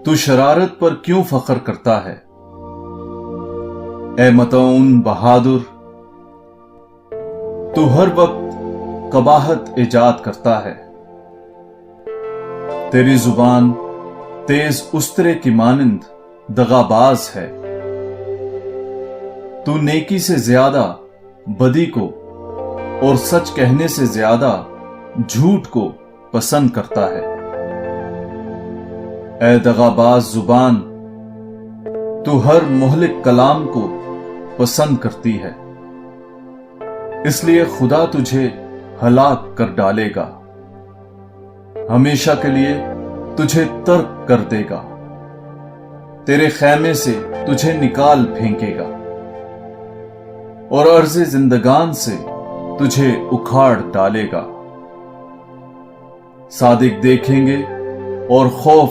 تو شرارت پر کیوں فخر کرتا ہے؟ اے متعون بہادر، تو ہر وقت قباحت ایجاد کرتا ہے۔ تیری زبان تیز استرے کی مانند دغاباز ہے۔ تو نیکی سے زیادہ بدی کو اور سچ کہنے سے زیادہ جھوٹ کو پسند کرتا ہے۔ اے دغاباز زبان، تو ہر مہلک کلام کو پسند کرتی ہے، اس لیے خدا تجھے ہلاک کر ڈالے گا، ہمیشہ کے لیے تجھے ترک کر دے گا، تیرے خیمے سے تجھے نکال پھینکے گا اور ارض زندگان سے تجھے اکھاڑ ڈالے گا۔ صادق دیکھیں گے اور خوف